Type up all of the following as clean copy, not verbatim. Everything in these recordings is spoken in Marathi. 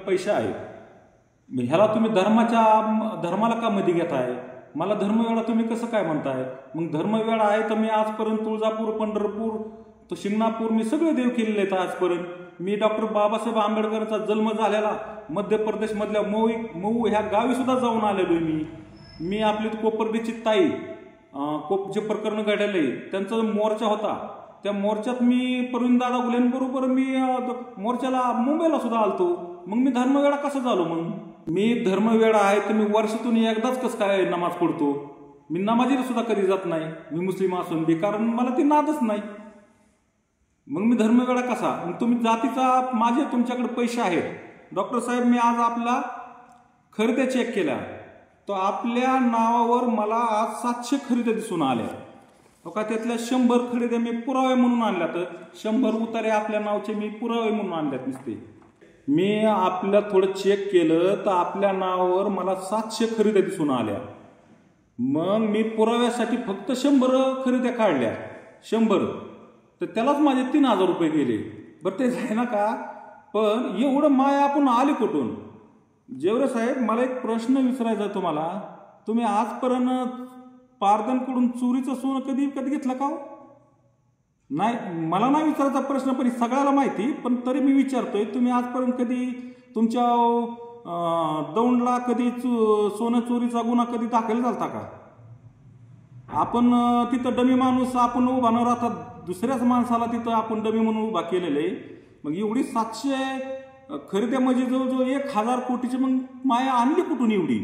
पैसे आहेत, ह्याला तुम्ही धर्माला का मध्ये घेताय? मला धर्मवेळा तुम्ही कसं काय म्हणताय? मग धर्मवेळा आहे तर मी आजपर्यंत तुळजापूर, पंढरपूर, तो शिंगणापूर मी सगळे देव केलेले आहेत आजपर्यंत. मी डॉक्टर बाबासाहेब आंबेडकरांचा जन्म झालेला मध्य प्रदेश मधल्या मऊ ह्या गावी सुद्धा जाऊन आलेलो मी आपली कोपर्डीची ताई जे प्रकरण घडले त्यांचा मोर्चा होता, त्या मोर्चात मी प्रवीणदादा गुलेंबरोबर मी मोर्चाला मुंबईला सुद्धा आलतो. मग मी धर्मवेळा कसा झालो? मग मी धर्मवेळा आहे तर मी वर्षातून एकदाच कसं काय नमाज पडतो? मी नमाजीला सुद्धा कधी जात नाही, मी मुस्लिम असून बी, कारण मला ती नादच नाही. मग मी धर्मवेळा कसा? तुम्ही जातीचा माझे तुमच्याकडे पैसे आहेत. डॉक्टर साहेब, मी आज आपला खरेद्या चेक केल्या, तो आपल्या नावावर मला आज 700 खरेद्या दिसून आल्या. का त्यातल्या 100 खरेद्या मी पुरावे म्हणून आणल्या, तर 100 उतारे आपल्या नावचे मी पुरावे म्हणून आणल्यात नुसते. मी आपल्या थोडं चेक केलं तर आपल्या नावावर मला 700 खरेद्या दिसून आल्या. मग मी पुराव्यासाठी फक्त 100 खरेद्या काढल्या, 100, तर त्यालाच माझे 3000 रुपये गेले. बरं ते जाय ना का, पण एवढं माय आपण आले कुठून? जेवरे साहेब, मला एक प्रश्न विचारायचा आहे तुम्हाला. तुम्ही आजपर्यंत पारधनकडून चोरीचं सोनं कधी घेतलं का? नाही, मला नाही विचारायचा प्रश्न, पण सगळ्याला माहिती, पण तरी मी विचारतोय. तुम्ही आजपर्यंत कधी तुमच्या दौंडला कधी सोनं चोरीचा गुन्हा कधी दाखल झालता का? आपण तिथं डमी माणूस आपण उभा न राहता दुसऱ्याच माणसाला तिथं आपण डमी म्हणून उभा केलेलं आहे. मग एवढी 700 खरेदी म्हणजे जवळजवळ 1000 कोटीची मग माया आणली कुठून एवढी?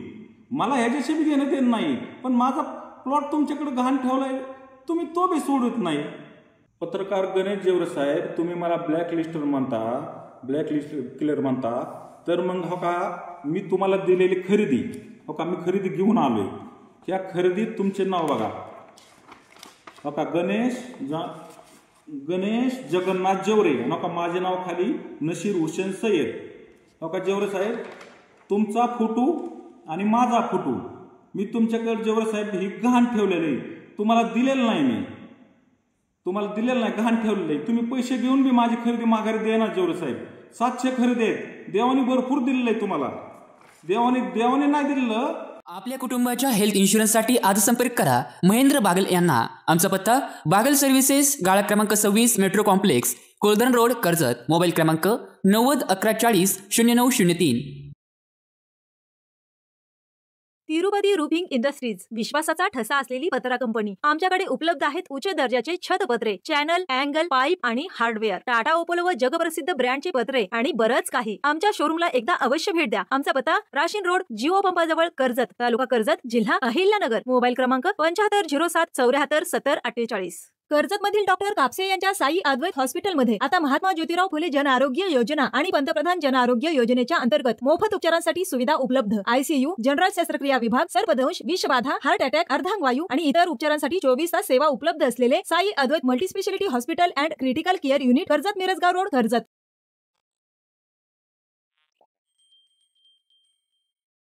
मला ह्याच्याशी बी घेणं देणं नाही, पण माझा प्लॉट तुमच्याकडे गहाण ठेवलाय, तुम्ही तो बी सोडत नाही. पत्रकार गणेश जेवरे साहेब, तुम्ही मला ब्लॅकलिस्टर म्हणता, ब्लॅकलिस्ट क्लिअर म्हणता, तर मग हो का मी तुम्हाला दिलेली खरेदी, हो का मी खरेदी घेऊन आलोय, त्या खरेदीत तुमचे नाव बघा. हो का गणेश जगन्नाथ जेवरे, हो का माझे नाव खाली नशीर हुसेन सय्यद. हो का जेवरे साहेब, तुमचा फोटो आणि माझा फोटो मी तुमच्याकडे जेवरे साहेब ही गहाण ठेवलेलं आहे. तुम्हाला दिलेलं नाही, मी तुम्हाला दिलेलं नाही, गहाण ठेवलेलं आहे. तुम्ही पैसे देऊन बी माझी खरेदी माघारी देणार जेवरे साहेब. 700 खरेदी आहेत, देवाने भरपूर दिलेलं आहे तुम्हाला. देवाने नाही दिलेलं. आपल्या कुटुंबाच्या हेल्थ इन्शुरन्ससाठी आज संपर्क करा महेंद्र बागल यांना. आमचा पत्ता बागल सर्व्हिसेस, गाळा क्रमांक 26, metro complex, Koldan road, Karjat. Mobile क्रमांक 90 11 40 0903. तिरुपती रूफिंग इंडस्ट्रीज, विश्वासाचा ठसा असलेली पत्रा कंपनी. आमच्याकडे उपलब्ध आहेत उच्च दर्जाचे छतपत्रे, चॅनल, अँगल, पाईप आणि हार्डवेअर, टाटा, ओपोलो व जगप्रसिद्ध ब्रँडचे पत्रे आणि बरंच काही. आमच्या शोरूमला एकदा अवश्य भेट द्या. आमचा पत्ता राशीन रोड, जिओ पंपाजवळ, कर्जत, तालुका कर्जत, जिल्हा अहिल्यानगर. मोबाईल क्रमांक 7507 74 70 48. कर्जत मधील डॉक्टर कापसे यांच्या साई अद्वैत हॉस्पिटलमध्ये आता महात्मा ज्योतिराव फुले जन आरोग्य योजना आणि पंतप्रधान जन आरोग्य योजनेच्या अंतर्गत मोफत उपचारांसाठी सुविधा उपलब्ध. आयसीयू, जनरल शस्त्रक्रिया विभाग, सर्पदंश, विषबाधा, हार्ट अटॅक, अर्धांगवायू आणि इतर उपचारांसाठी 24 तास सेवा उपलब्ध असलेले Sai Advait multispeciality hospital and critical care unit, Karjat Mirajgaon road, Karjat.